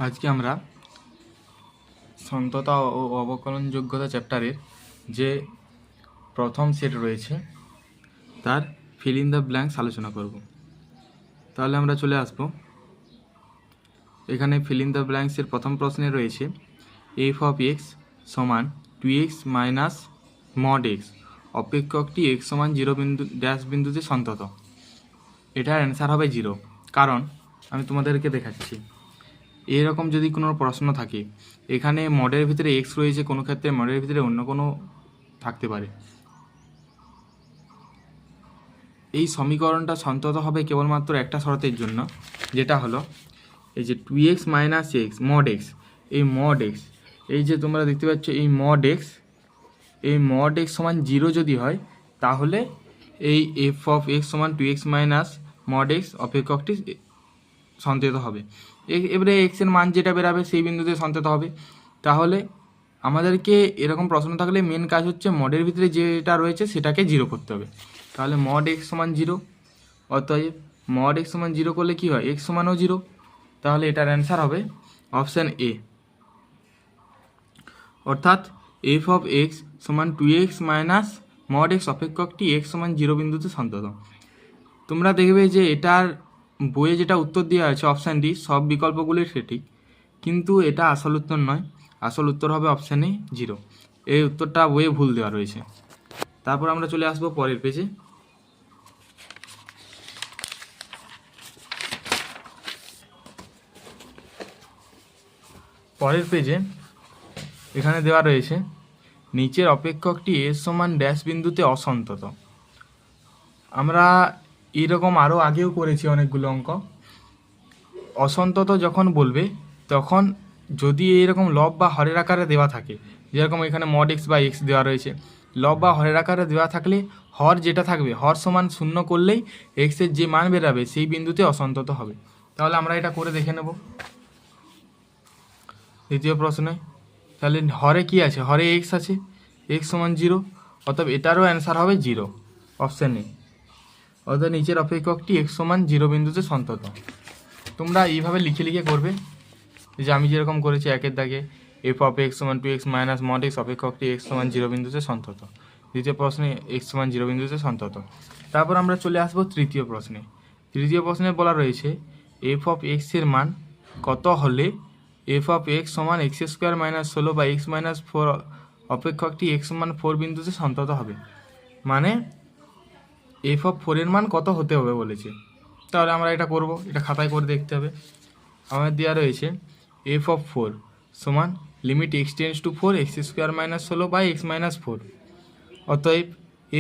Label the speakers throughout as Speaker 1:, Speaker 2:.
Speaker 1: আজকে আমরা সন্ততা ও অবকলনযোগ্যতা চ্যাপ্টারের যে প্রথম সেট রয়েছে তার ফিল ইন দ্য ব্ল্যাঙ্কস আলোচনা করব। তাহলে আমরা চলে আসব। এখানে ফিল ইন দ্য ব্ল্যাঙ্কসের প্রথম প্রশ্নে রয়েছে এফ অফ এক্স সমান 2x মাইনাস মড এক্স অপেক্ষকটি এক্স সমান 0 বিন্দু ড্যাশ বিন্দুতে সন্তত। এটার অ্যান্সার হবে 0, কারণ আমি তোমাদেরকে দেখাচ্ছি। এরকম যদি কোনো প্রশ্ন থাকে, এখানে মডের ভিতরে এক্স রয়েছে, কোনো ক্ষেত্রে মডের ভিতরে অন্য কোনো থাকতে পারে, এই সমীকরণটা সন্তত হবে কেবলমাত্র একটা শর্তের জন্য, যেটা হলো এই যে 2x minus x mod x, এই মড এক্স, এই যে তোমরা দেখতে পাচ্ছ এই মড এক্স সমান 0 যদি হয়, তাহলে এই এফ অফ এক্স সমান 2x মাইনাস মড এক্স অপেক্ষকটি সন্তত হবে। এবারে এক্সের মান যেটা বেরাবে সেই বিন্দুতে সন্তত হবে। তাহলে আমাদেরকে এরকম প্রশ্ন থাকলে মেন কাজ হচ্ছে মডের ভিতরে যেটা রয়েছে সেটাকে 0 করতে হবে। তাহলে মড এক্স সমান 0, অতএব মড এক্স সমান 0 করলে কী হয়, এক্স সমানও 0। তাহলে এটার অ্যান্সার হবে অপশান এ, অর্থাৎ এফ অফ এক্স সমান 2x মাইনাস মড এক্স অপেক্ষকটি এক্স সমান 0 বিন্দুতে সন্তত। তোমরা দেখবে যে এটার বইয়ে যেটা উত্তর দেওয়া আছে অপশান ডি, সব বিকল্পগুলির সঠিক, কিন্তু এটা আসল উত্তর নয়। আসল উত্তর হবে অপশানে 0। এই উত্তরটা বইয়ে ভুল দেওয়া রয়েছে। তারপর আমরা চলে আসবো পরের পেজে। পরের পেজে এখানে দেওয়া রয়েছে নিচের অপেক্ষকটি এর সমান ড্যাশ বিন্দুতে অসন্তত। আমরা এইরকম আরও আগেও করেছি অনেকগুলো অঙ্ক। অসন্তত যখন বলবে তখন যদি এইরকম লব বা হরের আকারে দেওয়া থাকে, যেরকম এখানে মড এক্স বা এক্স দেওয়া রয়েছে, লব বা হরের আকারে দেওয়া থাকলে হর যেটা থাকবে, হর সমান 0 করলেই এক্সের যে মান বেরাবে সেই বিন্দুতে অসন্তত হবে। তাহলে আমরা এটা করে দেখে নেব দ্বিতীয় প্রশ্নে। তাহলে হরে কি আছে, হরে এক্স আছে, এক্স সমান 0, অতএব এটারও অ্যান্সার হবে 0, অপশান এ। অর্থাৎ নিচের অপেক্ষকটি এক্স সমান 0 বিন্দুতে সন্তত। তোমরা এইভাবে লিখে লিখে করবে, যে আমি যেরকম করেছি একের দাগে এফ অফ এক্স সমান 2x মাইনাস মড এক্স অপেক্ষকটি এক্স সমান 0 বিন্দুতে সন্তত। দ্বিতীয় প্রশ্নে এক্স সমান 0 বিন্দুতে সন্তত। তারপর আমরা চলে আসবো তৃতীয় প্রশ্নে। তৃতীয় প্রশ্নে বলা রয়েছে এফ অফ এক্সের মান কত হলে এফ অফ এক্স সমান এক্স স্কোয়ার মাইনাস 16 বা এক্স মাইনাস 4 অপেক্ষকটি এক্স সমান 4 বিন্দুতে সন্তত হবে। মানে এফ অফ 4 এর মান কত হতে হবে বলেছে। তাহলে আমরা এটা করব, এটা খাতায় করে দেখতে হবে। আমার দেওয়া রয়েছে এফ অফ 4 সমান limit x tends to 4 x square minus 16 by x minus 4। অতএব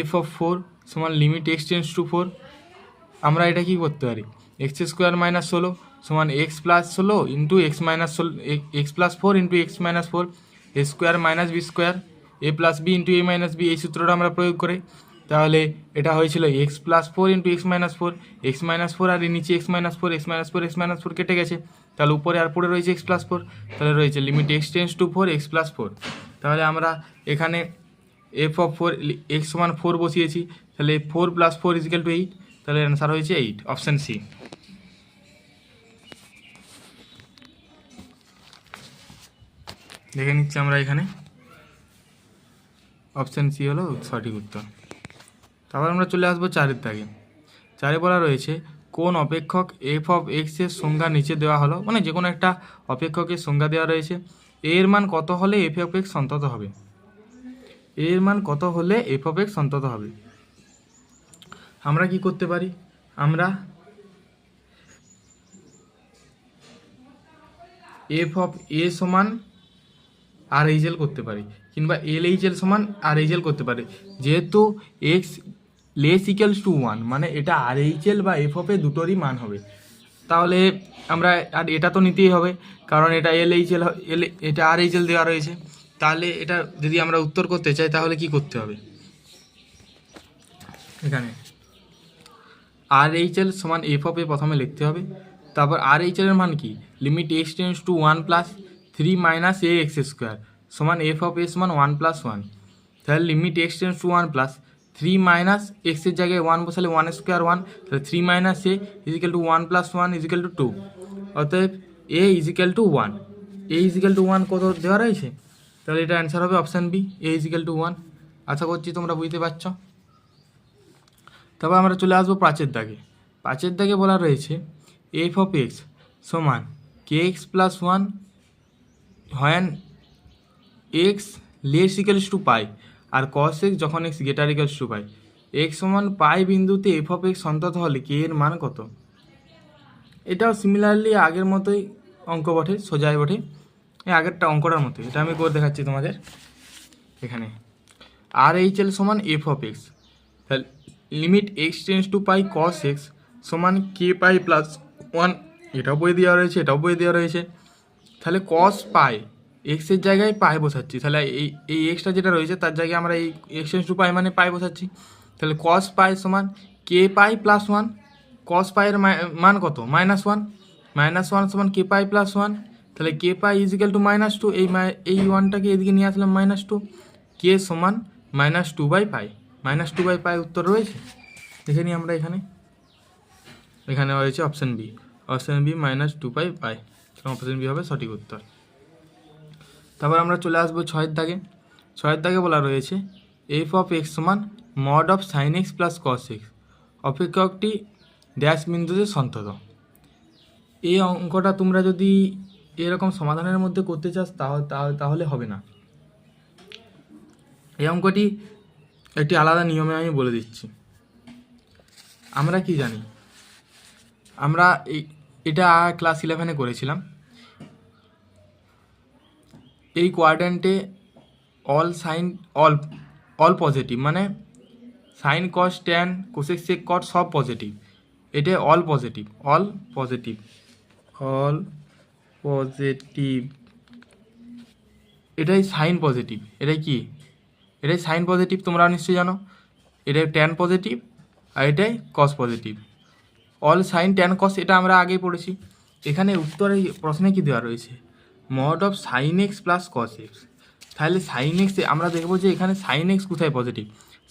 Speaker 1: এফ অফ 4 সমান লিমিট এক্স টেন্স টু 4। আমরা এটা কি করতে পারি, এক্স স্কোয়ার মাইনাস 16 সমান x plus 16 into x minus 16 x plus 4 into x minus 4 এ square minus B square এ plus B into এ minus B, এই সূত্রটা আমরা প্রয়োগ করে। তাহলে এটা হয়েছিল x plus 4 into x minus 4, x minus 4 আর নিচে x minus 4, x minus 4 x minus 4 কেটে গেছে। তাহলে উপরে আর পড়ে রয়েছে এক্স প্লাস 4। তাহলে রয়েছে limit x tends to 4 x plus 4। তাহলে আমরা এখানে এফ অফ 4 এক্স সমান 4 বসিয়েছি, তাহলে 4 প্লাস 4 ইজিক্যাল টু 8। তাহলে অ্যান্সার হয়েছে 8, অপশান সি। দেখে নিচ্ছি আমরা এখানে, অপশান সি হলো সঠিক উত্তর। তারপর আমরা চলে আসবো 4-এর দাগে। 4-এ বলা রয়েছে কোন অপেক্ষক এফ অফ এক্সের সংজ্ঞা নিচে দেওয়া হলো, মানে যে কোনো একটা অপেক্ষকের সংজ্ঞা দেওয়া রয়েছে, এর মান কত হলে এফ অফ এক্স সন্তত হবে। এর মান কত হলে এফ অফ এক্স সন্তত হবে। আমরা কি করতে পারি, আমরা এফ অফ এ সমান আর এইচ এল করতে পারি, কিংবা এল এইচ এল সমান আর এইচ এল করতে পারি। যেহেতু এক্স লেস ইকুয়ালস টু 1, মানে এটা আর এইচ এল বা এফ অফ এ দুটোরই মান হবে। তাহলে আমরা আর এটা তো নিতেই হবে, কারণ এটা এল এইচ এল, এটা আর এইচ এল দেওয়া রয়েছে। তাহলে এটা যদি আমরা উত্তর করতে চাই তাহলে কি করতে হবে, এখানে আর এইচ এল সমান এফ অফ এ প্রথমে লিখতে হবে। তারপর আর এইচ এলের মান কি, limit x tends to 1 plus 3 minus a x square সমান এফ অফ এ সমান 1 প্লাস 1। তাহলে limit x tends to 1 plus 3 minus এক্সের জায়গায় 1 বসালে 1 স্কোয়ার 1, তাহলে 3 minus a equal to 1 plus 1 equal to 2। অতএব a equal to 1, a equal to 1 কত দেওয়া রয়েছে, তাহলে এটা অ্যান্সার হবে option B, A equal to 1। আশা করছি তোমরা বুঝতে পারছ। তারপর আমরা চলে আসবো 5-এর দাগে। 5-এর দাগে বলা রয়েছে এফ অফ এক্স সমান k x plus 1 when x less equals to pi আর কস এক্স যখন x greater equals to pi. X সমান পাই বিন্দুতে এফ অফ এক্স সন্তত হলে কে এর মান কত। এটাও সিমিলারলি আগের মতোই অঙ্ক বটে, সোজাই বটে, এই আগেরটা অঙ্কটার মতোই। এটা আমি করে দেখাচ্ছি তোমাদের এখানে। আর এইচ এল সমান এফ অফ এক্স, তাহলে লিমিট এক্স টেন্স টু পাই কস এক্স সমান কে পাই প্লাস 1, এটাও বই দেওয়া রয়েছে, এটাও বই দেওয়া রয়েছে। তাহলে কস পাই এক্সের জায়গায় পাই বসাচ্ছি, তাহলে এই এক্সটা যেটা রয়েছে তার জায়গায় আমরা এই এক্স টেন্স টু পাই মানে পাই বসাচ্ছি। তাহলে কস পাই সমান কে পাই প্লাস 1, কস পাইয়ের মান কত -1, -1 সমান কে পাই প্লাস 1, তাহলে কে পাই ইজিক্যাল টু -2, এই 1টাকে এদিকে নিয়ে আসলাম -2, কে সমান -2/পাই, -2/পাই উত্তর রয়েছে। দেখে নিই আমরা এখানে রয়েছে অপশান বি, অপশান বি -2/পাই, অপশান বি হবে সঠিক উত্তর। তারপর আমরা চলে আসবো 6-এর দাগে। 6-এর দাগে বলা রয়েছে এফ অফ এক্স সমান mod of sine x plus cos x অপেক্ষকটি ড্যাশ বিন্দুতে সন্তত। এই অঙ্কটা তোমরা যদি এরকম সমাধানের মধ্যে করতে চাস তাহলে হবে না। এই অঙ্কটি একটি আলাদা নিয়মে আমি বলে দিচ্ছি। আমরা কি জানি, আমরা এটা ক্লাস 11-এ করেছিলাম। এই কোয়াড্র্যান্টে অল পজিটিভ, মানে sine cos tan cosec sec cot সব পজিটিভ। এটা অল পজিটিভ, এটাই সাইন পজিটিভ। এটাই সাইন পজিটিভ, তোমরা নিশ্চয়ই জানো। এটাই ট্যান পজিটিভ আর এটাই cos positive. All sine tan cos এটা আমরা আগেই পড়েছি। এখানে উত্তরে প্রশ্নে কি দেওয়া রয়েছে, mod of sine x plus cos x. তাহলে সাইন এক্স আমরা দেখবো যে এখানে সাইন এক্স কোথায় পজিটিভ,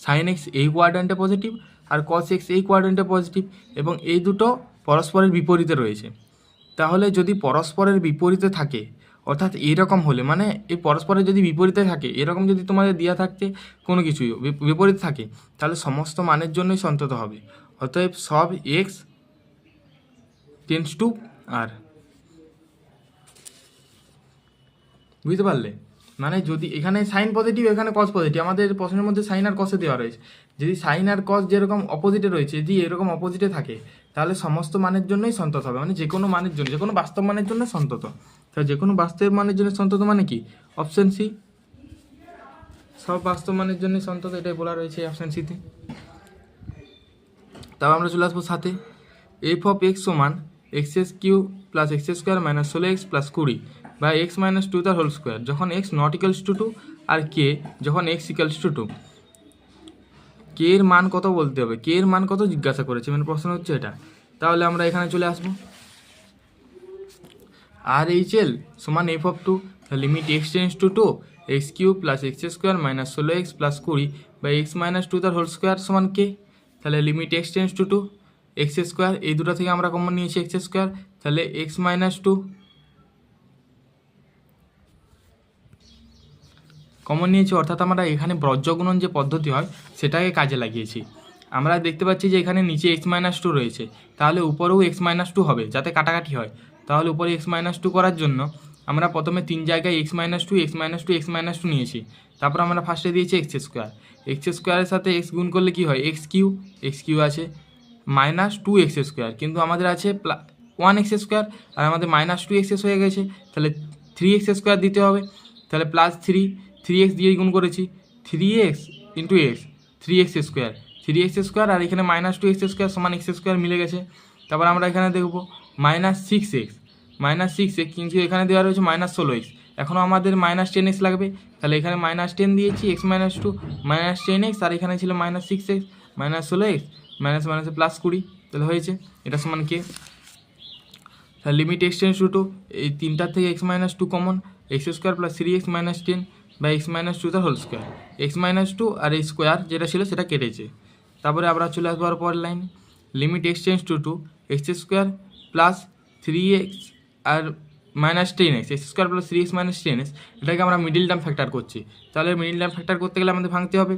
Speaker 1: সাইন এক্স এই কোয়াড্র্যান্টে পজিটিভ আর কস এক্স এই কোয়াড্র্যান্টে পজিটিভ, এবং এই দুটো পরস্পরের বিপরীতে রয়েছে। তাহলে যদি পরস্পরের বিপরীতে থাকে, অর্থাৎ এইরকম হলে, মানে এই পরস্পরের যদি বিপরীতে থাকে, এরকম যদি তোমাদের দেওয়া থাকতে কোনো কিছুই বিপরীত থাকে, তাহলে সমস্ত মানের জন্যই সন্তত হবে। অতএব সব এক্স টেন্স টু আর। বুঝতে পারলে? মানে যদি এখানে সাইন পজিটিভ এখানে কস পজিটিভ, আমাদের প্রশ্নের মধ্যে সাইন আর কসে দেওয়া রয়েছে। যদি সাইন আর কস যেরকম অপোজিটে রয়েছে, যদি এরকম অপোজিটে থাকে, তাহলে সমস্ত মানের জন্যই সন্তত হবে, মানে যে কোনো মানের জন্য, যে কোনো বাস্তব মানের জন্য সন্তত। তাহলে যে কোনো বাস্তব মানের জন্য সন্তত মানে কি, অপশান সি, সব বাস্তব মানের জন্যই সন্তত, এটাই বলা রয়েছে অপশান সিতে। তারপর আমরা চলে আসবো 7-এ। এফ অফ এক্স সমান x³ plus x² minus 16x plus 20 বা x মাইনাস 2 তার হোল স্কোয়ার যখন x নট ইকুয়ালস টু 2 আর কে যখন x ইকুয়ালস টু 2। কে এর মান কত বলতে হবে, কে এর মান কত জিজ্ঞাসা করেছে, মানে প্রশ্ন হচ্ছে এটা। তাহলে আমরা এখানে চলে আসবো, আর এইচ এল সমান F of 2, limit x tends to 2 x³ plus x² minus 16x plus 20 বা x মাইনাস 2 তার হোল স্কোয়ার সমান কে। তাহলে limit x tends to 2 x², এই দুটো থেকে আমরা কমন নিয়েছি x², তাহলে x মাইনাস 2 কমন নিয়েছি, অর্থাৎ আমরা এখানে বজ্রগুণন যে পদ্ধতি হয় সেটাকে কাজে লাগিয়েছি। আমরা দেখতে পাচ্ছি যে এখানে নিচে x মাইনাস 2 রয়েছে, তাহলে উপরেও x মাইনাস 2 হবে যাতে কাটাকাটি হয়। তাহলে উপরে x মাইনাস 2 করার জন্য আমরা প্রথমে 3 জায়গায় x minus 2 x minus 2 x minus 2 নিয়েছি। তারপর আমরা ফার্স্টে দিয়েছি x², এর সাথে x গুণ করলে কি হয়, x³ আছে মাইনাস 2x², কিন্তু আমাদের আছে 1x² আর আমাদের মাইনাস 2x হয়ে গেছে, তাহলে 3x² দিতে হবে। তাহলে প্লাস 3x দিয়ে গুণ করেছি, 3x ইন্টু এক্স 3x² আর এখানে মাইনাস 2x² সমান x² মিলে গেছে। তারপর আমরা এখানে দেখব মাইনাস 6x, কিন্তু এখানে দেওয়া রয়েছে মাইনাস 16x, এখনও আমাদের মাইনাস 10x লাগবে। তাহলে এখানে মাইনাস 10 দিয়েছি, x মাইনাস 2 মাইনাস 10x, আর এখানে ছিল minus 6x minus 16x minus মাইনাসে প্লাস 20, তাহলে হয়েছে এটা সমান কে। তাহলে লিমিট x টেন্স টু 2, এই তিনটার থেকে x minus 2 common, x² plus 3x minus 10 বা x মাইনাস 2 তার হোল স্কোয়ার, x মাইনাস 2 আর এই স্কোয়ার যেটা ছিল সেটা কেটেছে। তারপরে আমরা চলে আসবো আর পরের line, limit x tends to 2 x² plus 3x আর minus ten x, x square plus three x minus ten x, এটাকে আমরা মিডিল টার্ম ফ্যাক্টর করছি। তাহলে মিডিল টার্ম ফ্যাক্টর করতে গেলে আমাদের ভাঙতে হবে।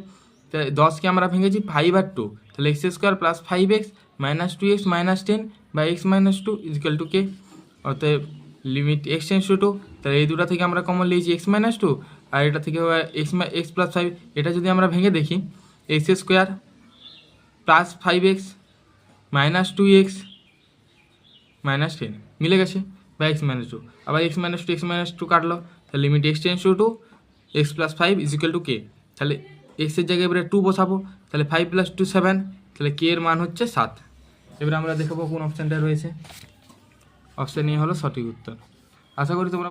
Speaker 1: তাই 10কে আমরা ভেঙেছি 5 আর 2, তাহলে x square plus 5x minus 2x minus 10 বা এক্স মাইনাস 2 ইজিক্যাল টু কে। অতএব লিমিট এক্স টেন্স টু 2, তাহলে এই দুটা থেকে আমরা কমন লিখেছি এক্স মাইনাস 2, আর এটা থেকে এক্স প্লাস 5। এটা যদি আমরা ভেঙে দেখি, x square plus 5x minus 2x minus 10 মিলে গেছে, বা এক্স মাইনাস 2, আবার এক্স মাইনাস 2 কাটলো, তাহলে limit x tends to 2 x plus 5 equal to k. তাহলে এক্সের জায়গায় এবারে 2 বসাবো, তাহলে 5 প্লাস 2 7, তাহলে কে এর মান হচ্ছে 7। এবারে আমরা দেখাবো কোন অপশানটা রয়েছে। অপশান এ হলো সঠিক উত্তর। আশা করি তোমরা